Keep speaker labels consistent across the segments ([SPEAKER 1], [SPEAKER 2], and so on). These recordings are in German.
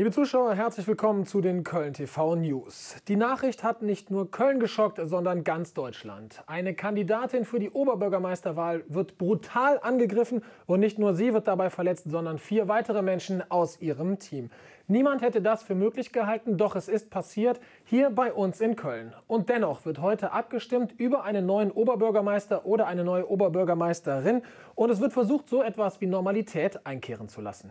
[SPEAKER 1] Liebe Zuschauer, herzlich willkommen zu den Köln TV News. Die Nachricht hat nicht nur Köln geschockt, sondern ganz Deutschland. Eine Kandidatin für die Oberbürgermeisterwahl wird brutal angegriffen und nicht nur sie wird dabei verletzt, sondern 4 weitere Menschen aus ihrem Team. Niemand hätte das für möglich gehalten, doch es ist passiert, hier bei uns in Köln. Und dennoch wird heute abgestimmt über einen neuen Oberbürgermeister oder eine neue Oberbürgermeisterin und es wird versucht, so etwas wie Normalität einkehren zu lassen.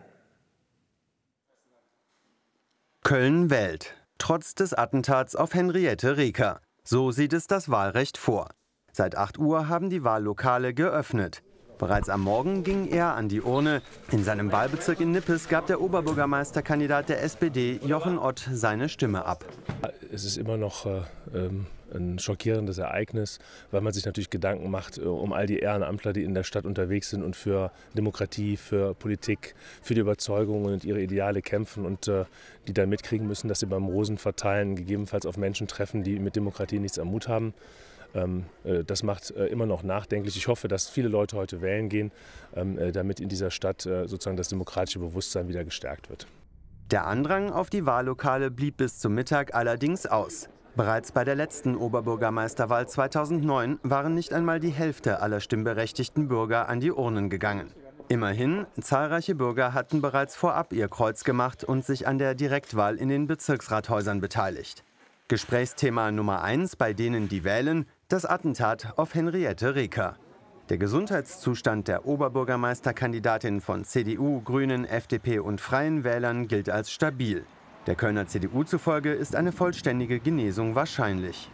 [SPEAKER 2] Köln wählt, trotz des Attentats auf Henriette Reker. So sieht es das Wahlrecht vor. Seit 8 Uhr haben die Wahllokale geöffnet. Bereits am Morgen ging er an die Urne. In seinem Wahlbezirk in Nippes gab der Oberbürgermeisterkandidat der SPD, Jochen Ott, seine Stimme ab.
[SPEAKER 3] Es ist immer noch ein schockierendes Ereignis, weil man sich natürlich Gedanken macht um all die Ehrenamtler, die in der Stadt unterwegs sind und für Demokratie, für Politik, für die Überzeugungen und ihre Ideale kämpfen und die dann mitkriegen müssen, dass sie beim Rosenverteilen gegebenenfalls auf Menschen treffen, die mit Demokratie nichts am Hut haben. Das macht immer noch nachdenklich. Ich hoffe, dass viele Leute heute wählen gehen, damit in dieser Stadt sozusagen das demokratische Bewusstsein wieder gestärkt wird.
[SPEAKER 2] Der Andrang auf die Wahllokale blieb bis zum Mittag allerdings aus. Bereits bei der letzten Oberbürgermeisterwahl 2009 waren nicht einmal die Hälfte aller stimmberechtigten Bürger an die Urnen gegangen. Immerhin, zahlreiche Bürger hatten bereits vorab ihr Kreuz gemacht und sich an der Direktwahl in den Bezirksrathäusern beteiligt. Gesprächsthema Nummer 1 bei denen, die wählen: das Attentat auf Henriette Reker. Der Gesundheitszustand der Oberbürgermeisterkandidatin von CDU, Grünen, FDP und Freien Wählern gilt als stabil. Der Kölner CDU zufolge ist eine vollständige Genesung wahrscheinlich.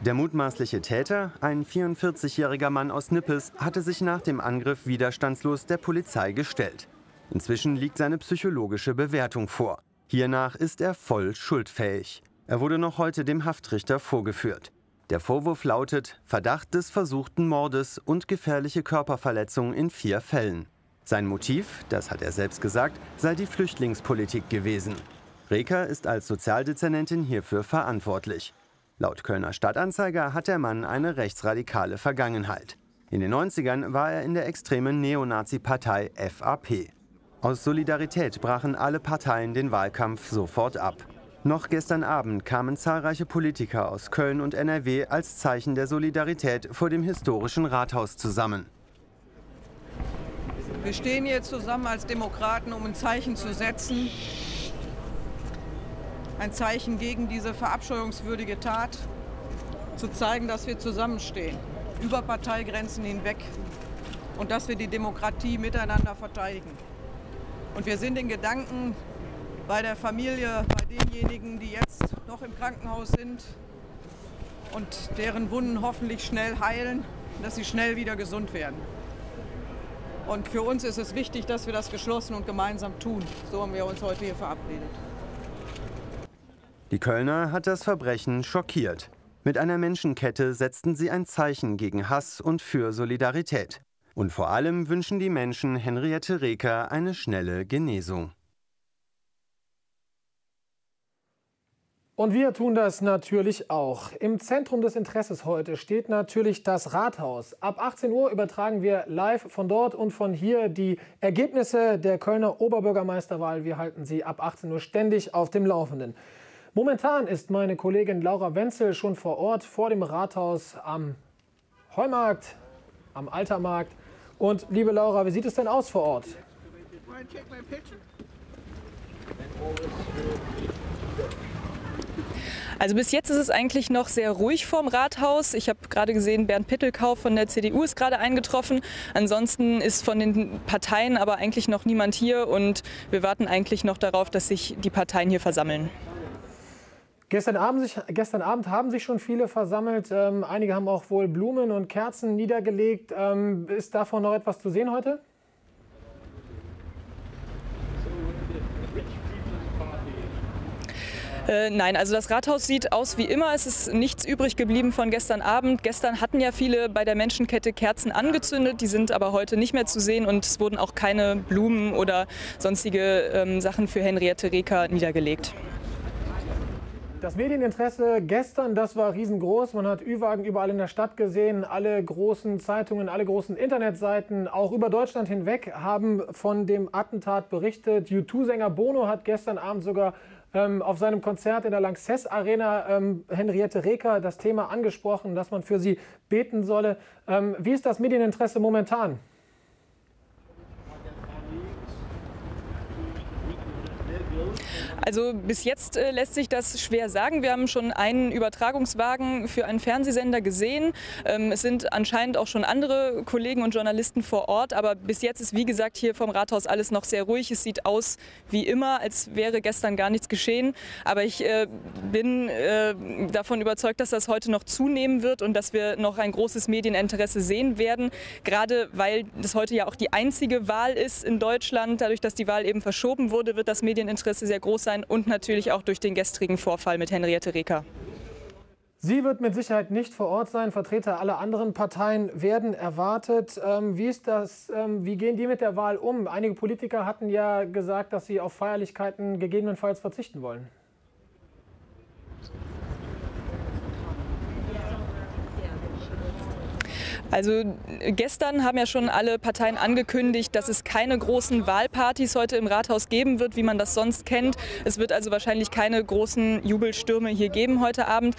[SPEAKER 2] Der mutmaßliche Täter, ein 44-jähriger Mann aus Nippes, hatte sich nach dem Angriff widerstandslos der Polizei gestellt. Inzwischen liegt seine psychologische Bewertung vor. Hiernach ist er voll schuldfähig. Er wurde noch heute dem Haftrichter vorgeführt. Der Vorwurf lautet Verdacht des versuchten Mordes und gefährliche Körperverletzung in 4 Fällen. Sein Motiv, das hat er selbst gesagt, sei die Flüchtlingspolitik gewesen. Reker ist als Sozialdezernentin hierfür verantwortlich. Laut Kölner Stadtanzeiger hat der Mann eine rechtsradikale Vergangenheit. In den 90ern war er in der extremen Neonazi-Partei FAP. Aus Solidarität brachen alle Parteien den Wahlkampf sofort ab. Noch gestern Abend kamen zahlreiche Politiker aus Köln und NRW als Zeichen der Solidarität vor dem historischen Rathaus zusammen.
[SPEAKER 4] Wir stehen hier zusammen als Demokraten, um ein Zeichen zu setzen. Ein Zeichen gegen diese verabscheuungswürdige Tat. Zu zeigen, dass wir zusammenstehen, über Parteigrenzen hinweg. Und dass wir die Demokratie miteinander verteidigen. Und wir sind in Gedanken bei der Familie, bei denjenigen, die jetzt noch im Krankenhaus sind und deren Wunden hoffentlich schnell heilen, dass sie schnell wieder gesund werden. Und für uns ist es wichtig, dass wir das geschlossen und gemeinsam tun. So haben wir uns heute hier verabredet.
[SPEAKER 2] Die Kölner hat das Verbrechen schockiert. Mit einer Menschenkette setzten sie ein Zeichen gegen Hass und für Solidarität. Und vor allem wünschen die Menschen Henriette Reker eine schnelle Genesung.
[SPEAKER 1] Und wir tun das natürlich auch. Im Zentrum des Interesses heute steht natürlich das Rathaus. Ab 18 Uhr übertragen wir live von dort und von hier die Ergebnisse der Kölner Oberbürgermeisterwahl. Wir halten Sie ab 18 Uhr ständig auf dem Laufenden. Momentan ist meine Kollegin Laura Wenzel schon vor Ort, vor dem Rathaus am Heumarkt, am Altermarkt. Und liebe Laura, wie sieht es denn aus vor Ort?
[SPEAKER 5] Also bis jetzt ist es eigentlich noch sehr ruhig vorm Rathaus. Ich habe gerade gesehen, Bernd Pittelkau von der CDU ist gerade eingetroffen. Ansonsten ist von den Parteien aber eigentlich noch niemand hier und wir warten eigentlich noch darauf, dass sich die Parteien hier versammeln.
[SPEAKER 1] Gestern Abend haben sich schon viele versammelt. Einige haben auch wohl Blumen und Kerzen niedergelegt. Ist davon noch etwas zu sehen heute?
[SPEAKER 5] Nein, also das Rathaus sieht aus wie immer. Es ist nichts übrig geblieben von gestern Abend. Gestern hatten ja viele bei der Menschenkette Kerzen angezündet, die sind aber heute nicht mehr zu sehen und es wurden auch keine Blumen oder sonstige Sachen für Henriette Reker niedergelegt.
[SPEAKER 1] Das Medieninteresse gestern, das war riesengroß. Man hat Ü-Wagen überall in der Stadt gesehen. Alle großen Zeitungen, alle großen Internetseiten, auch über Deutschland hinweg, haben von dem Attentat berichtet. U2-Sänger Bono hat gestern Abend sogar auf seinem Konzert in der Lanxess Arena Henriette Reker das Thema angesprochen, dass man für sie beten solle. Wie ist das Medieninteresse momentan?
[SPEAKER 5] Also bis jetzt lässt sich das schwer sagen. Wir haben schon einen Übertragungswagen für einen Fernsehsender gesehen. Es sind anscheinend auch schon andere Kollegen und Journalisten vor Ort. Aber bis jetzt ist, wie gesagt, hier vom Rathaus alles noch sehr ruhig. Es sieht aus wie immer, als wäre gestern gar nichts geschehen. Aber ich bin davon überzeugt, dass das heute noch zunehmen wird und dass wir noch ein großes Medieninteresse sehen werden. Gerade weil das heute ja auch die einzige Wahl ist in Deutschland. Dadurch, dass die Wahl eben verschoben wurde, wird das Medieninteresse sehr groß sein. Und natürlich auch durch den gestrigen Vorfall mit Henriette Reker.
[SPEAKER 1] Sie wird mit Sicherheit nicht vor Ort sein. Vertreter aller anderen Parteien werden erwartet. Wie gehen die mit der Wahl um? Einige Politiker hatten ja gesagt, dass sie auf Feierlichkeiten gegebenenfalls verzichten wollen.
[SPEAKER 5] Also gestern haben ja schon alle Parteien angekündigt, dass es keine großen Wahlpartys heute im Rathaus geben wird, wie man das sonst kennt. Es wird also wahrscheinlich keine großen Jubelstürme hier geben heute Abend.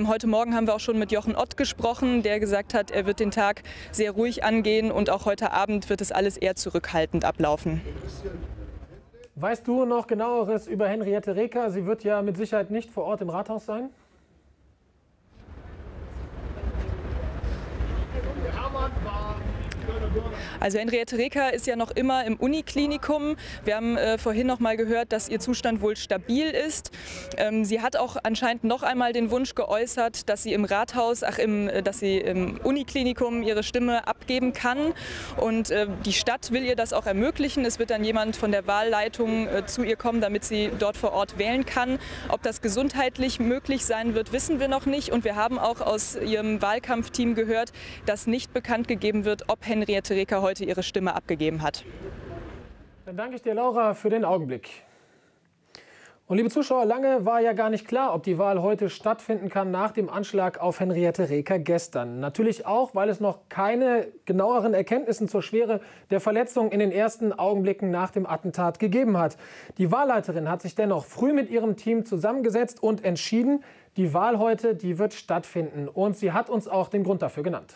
[SPEAKER 5] Heute Morgen haben wir auch schon mit Jochen Ott gesprochen, der gesagt hat, er wird den Tag sehr ruhig angehen und auch heute Abend wird es alles eher zurückhaltend ablaufen.
[SPEAKER 1] Weißt du noch Genaueres über Henriette Reker? Sie wird ja mit Sicherheit nicht vor Ort im Rathaus sein.
[SPEAKER 5] Also Henriette Reker ist ja noch immer im Uniklinikum. Wir haben vorhin noch mal gehört, dass ihr Zustand wohl stabil ist. Sie hat auch anscheinend noch einmal den Wunsch geäußert, dass sie im Rathaus, dass sie im Uniklinikum ihre Stimme abgeben kann. Und die Stadt will ihr das auch ermöglichen. Es wird dann jemand von der Wahlleitung zu ihr kommen, damit sie dort vor Ort wählen kann. Ob das gesundheitlich möglich sein wird, wissen wir noch nicht. Und wir haben auch aus ihrem Wahlkampfteam gehört, dass nicht bekannt gegeben wird, ob Henriette Reker heute ihre Stimme abgegeben hat.
[SPEAKER 1] Dann danke ich dir, Laura, für den Augenblick. Und liebe Zuschauer, lange war ja gar nicht klar, ob die Wahl heute stattfinden kann nach dem Anschlag auf Henriette Reker gestern. Natürlich auch, weil es noch keine genaueren Erkenntnisse zur Schwere der Verletzung in den ersten Augenblicken nach dem Attentat gegeben hat. Die Wahlleiterin hat sich dennoch früh mit ihrem Team zusammengesetzt und entschieden, die Wahl heute, die wird stattfinden. Und sie hat uns auch den Grund dafür genannt.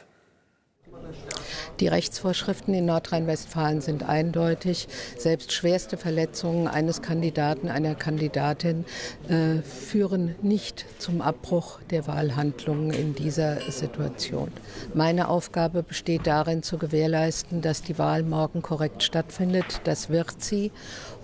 [SPEAKER 6] Die Rechtsvorschriften in Nordrhein-Westfalen sind eindeutig. Selbst schwerste Verletzungen eines Kandidaten, einer Kandidatin führen nicht zum Abbruch der Wahlhandlungen in dieser Situation. Meine Aufgabe besteht darin, zu gewährleisten, dass die Wahl morgen korrekt stattfindet. Das wird sie.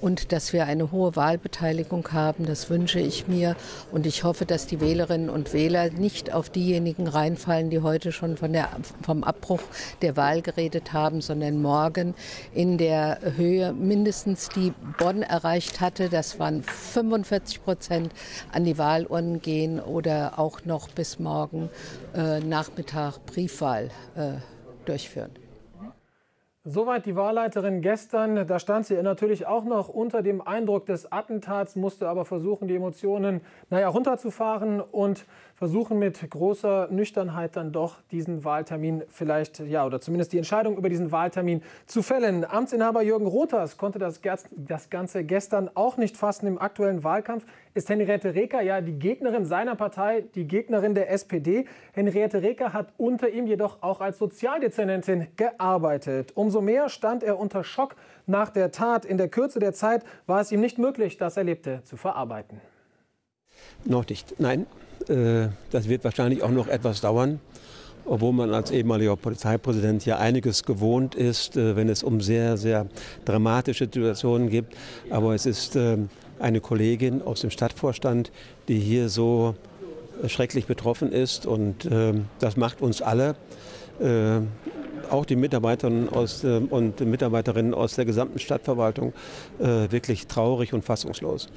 [SPEAKER 6] Und dass wir eine hohe Wahlbeteiligung haben, das wünsche ich mir. Und ich hoffe, dass die Wählerinnen und Wähler nicht auf diejenigen reinfallen, die heute schon vom Abbruch der Wahl geredet haben, sondern morgen in der Höhe mindestens, die Bonn erreicht hatte. Das waren 45% an die Wahlurnen gehen oder auch noch bis morgen Nachmittag Briefwahl durchführen.
[SPEAKER 1] Soweit die Wahlleiterin gestern. Da stand sie natürlich auch noch unter dem Eindruck des Attentats, musste aber versuchen, die Emotionen runterzufahren und versuchen mit großer Nüchternheit dann doch diesen Wahltermin vielleicht, oder zumindest die Entscheidung über diesen Wahltermin zu fällen. Amtsinhaber Jürgen Rothers konnte das Ganze gestern auch nicht fassen. Im aktuellen Wahlkampf ist Henriette Reker ja die Gegnerin seiner Partei, die Gegnerin der SPD. Henriette Reker hat unter ihm jedoch auch als Sozialdezernentin gearbeitet. Umso mehr stand er unter Schock nach der Tat. In der Kürze der Zeit war es ihm nicht möglich, das Erlebte zu verarbeiten.
[SPEAKER 7] Noch nicht, nein. Das wird wahrscheinlich auch noch etwas dauern, obwohl man als ehemaliger Polizeipräsident ja einiges gewohnt ist, wenn es um sehr, sehr dramatische Situationen geht. Aber es ist eine Kollegin aus dem Stadtvorstand, die hier so schrecklich betroffen ist. Und das macht uns alle, auch die Mitarbeiterinnen und Mitarbeiterinnen aus der gesamten Stadtverwaltung, wirklich traurig und fassungslos.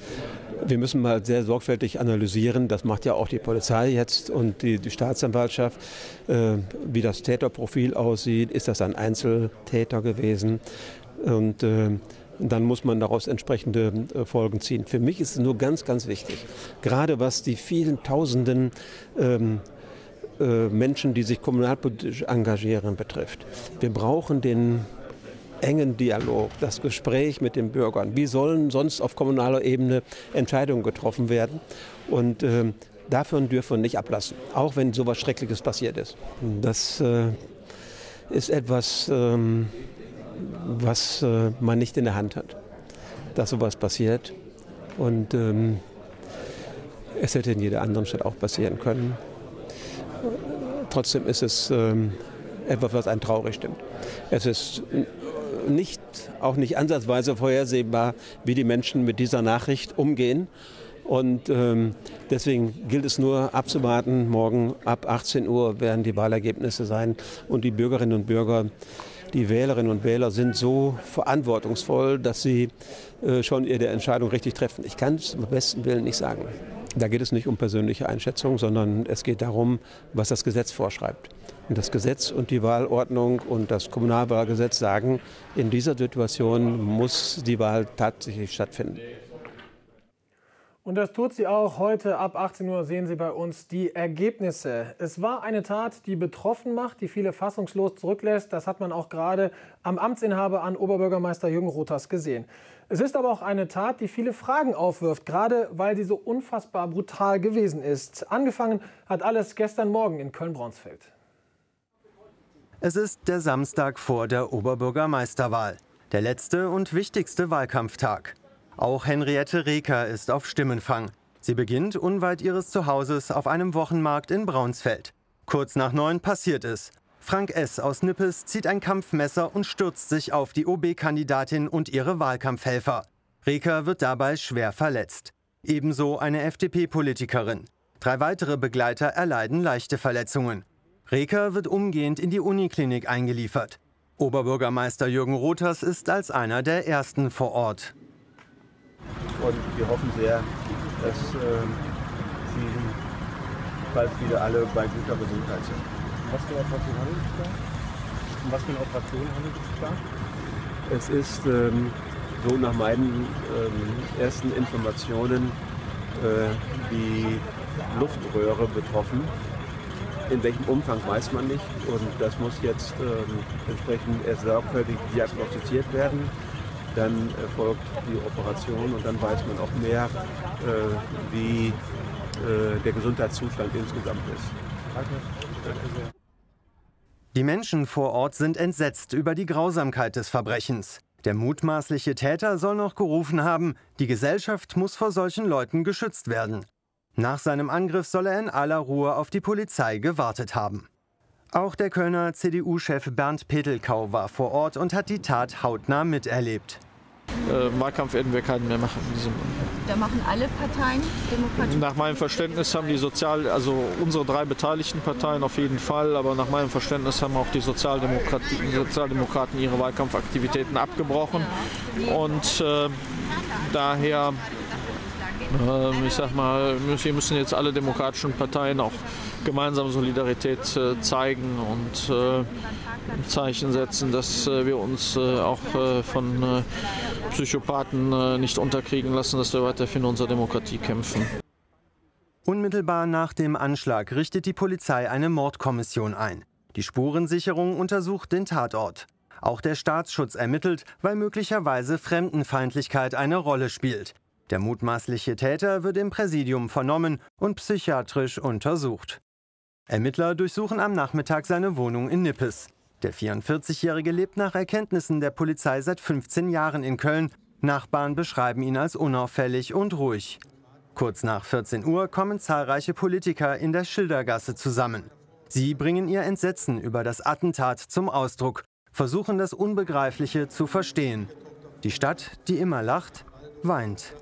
[SPEAKER 7] Wir müssen mal sehr sorgfältig analysieren, das macht ja auch die Polizei jetzt und die Staatsanwaltschaft, wie das Täterprofil aussieht. Ist das ein Einzeltäter gewesen? Und dann muss man daraus entsprechende Folgen ziehen. Für mich ist es nur ganz, ganz wichtig, gerade was die vielen Tausenden Menschen, die sich kommunalpolitisch engagieren, betrifft. Wir brauchen den engen Dialog, das Gespräch mit den Bürgern. Wie sollen sonst auf kommunaler Ebene Entscheidungen getroffen werden? Und davon dürfen wir nicht ablassen, auch wenn sowas Schreckliches passiert ist. Das ist etwas, was man nicht in der Hand hat, dass sowas passiert. Und es hätte in jeder anderen Stadt auch passieren können. Trotzdem ist es etwas, was einen traurig stimmt. Es ist auch nicht ansatzweise vorhersehbar, wie die Menschen mit dieser Nachricht umgehen. Und deswegen gilt es nur abzuwarten. Morgen ab 18 Uhr werden die Wahlergebnisse sein. Und die Bürgerinnen und Bürger, die Wählerinnen und Wähler sind so verantwortungsvoll, dass sie schon ihre Entscheidung richtig treffen. Ich kann es am besten Willen nicht sagen. Da geht es nicht um persönliche Einschätzung, sondern es geht darum, was das Gesetz vorschreibt. Und das Gesetz und die Wahlordnung und das Kommunalwahlgesetz sagen, in dieser Situation muss die Wahl tatsächlich stattfinden.
[SPEAKER 1] Und das tut sie auch. Heute ab 18 Uhr sehen Sie bei uns die Ergebnisse. Es war eine Tat, die betroffen macht, die viele fassungslos zurücklässt. Das hat man auch gerade am Amtsinhaber an Oberbürgermeister Jürgen Rothers gesehen. Es ist aber auch eine Tat, die viele Fragen aufwirft, gerade weil sie so unfassbar brutal gewesen ist. Angefangen hat alles gestern Morgen in Köln-Braunsfeld.
[SPEAKER 2] Es ist der Samstag vor der Oberbürgermeisterwahl, der letzte und wichtigste Wahlkampftag. Auch Henriette Reker ist auf Stimmenfang. Sie beginnt unweit ihres Zuhauses auf einem Wochenmarkt in Braunsfeld. Kurz nach 9 passiert es. Frank S. aus Nippes zieht ein Kampfmesser und stürzt sich auf die OB-Kandidatin und ihre Wahlkampfhelfer. Reker wird dabei schwer verletzt. Ebenso eine FDP-Politikerin. 3 weitere Begleiter erleiden leichte Verletzungen. Reker wird umgehend in die Uniklinik eingeliefert. Oberbürgermeister Jürgen Rothers ist als einer der ersten vor Ort.
[SPEAKER 7] Und wir hoffen sehr, dass Sie bald wieder alle bei guter Gesundheit sind.
[SPEAKER 8] Was für eine Operation handelt es sich da? Um was für eine Operation handelt es sich da?
[SPEAKER 7] Es ist so nach meinen ersten Informationen die Luftröhre betroffen. In welchem Umfang weiß man nicht. Und das muss jetzt entsprechend erst sorgfältig diagnostiziert werden. Dann erfolgt die Operation und dann weiß man auch mehr, wie der Gesundheitszustand insgesamt ist.
[SPEAKER 8] Danke.
[SPEAKER 2] Die Menschen vor Ort sind entsetzt über die Grausamkeit des Verbrechens. Der mutmaßliche Täter soll noch gerufen haben, die Gesellschaft muss vor solchen Leuten geschützt werden. Nach seinem Angriff soll er in aller Ruhe auf die Polizei gewartet haben. Auch der Kölner CDU-Chef Bernd Petelkau war vor Ort und hat die Tat hautnah miterlebt.
[SPEAKER 9] Wahlkampf werden wir keinen mehr machen.
[SPEAKER 10] Da machen alle Parteien Demokratie?
[SPEAKER 9] Nach meinem Verständnis haben also unsere 3 beteiligten Parteien auf jeden Fall, aber nach meinem Verständnis haben auch die Sozialdemokraten ihre Wahlkampfaktivitäten abgebrochen. Und daher, ich sag mal, wir müssen jetzt alle demokratischen Parteien auch gemeinsam Solidarität zeigen und ein Zeichen setzen, dass wir uns auch von Psychopathen nicht unterkriegen lassen, dass wir weiter für unsere Demokratie kämpfen.
[SPEAKER 2] Unmittelbar nach dem Anschlag richtet die Polizei eine Mordkommission ein. Die Spurensicherung untersucht den Tatort. Auch der Staatsschutz ermittelt, weil möglicherweise Fremdenfeindlichkeit eine Rolle spielt. Der mutmaßliche Täter wird im Präsidium vernommen und psychiatrisch untersucht. Ermittler durchsuchen am Nachmittag seine Wohnung in Nippes. Der 44-Jährige lebt nach Erkenntnissen der Polizei seit 15 Jahren in Köln. Nachbarn beschreiben ihn als unauffällig und ruhig. Kurz nach 14 Uhr kommen zahlreiche Politiker in der Schildergasse zusammen. Sie bringen ihr Entsetzen über das Attentat zum Ausdruck, versuchen das Unbegreifliche zu verstehen. Die Stadt, die immer lacht, weint.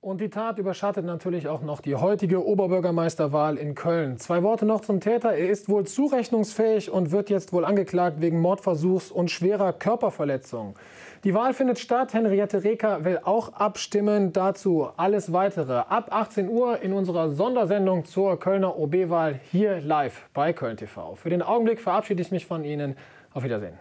[SPEAKER 1] Und die Tat überschattet natürlich auch noch die heutige Oberbürgermeisterwahl in Köln. 2 Worte noch zum Täter. Er ist wohl zurechnungsfähig und wird jetzt wohl angeklagt wegen Mordversuchs und schwerer Körperverletzung. Die Wahl findet statt. Henriette Reker will auch abstimmen. Dazu alles Weitere ab 18 Uhr in unserer Sondersendung zur Kölner OB-Wahl hier live bei Köln TV. Für den Augenblick verabschiede ich mich von Ihnen. Auf Wiedersehen.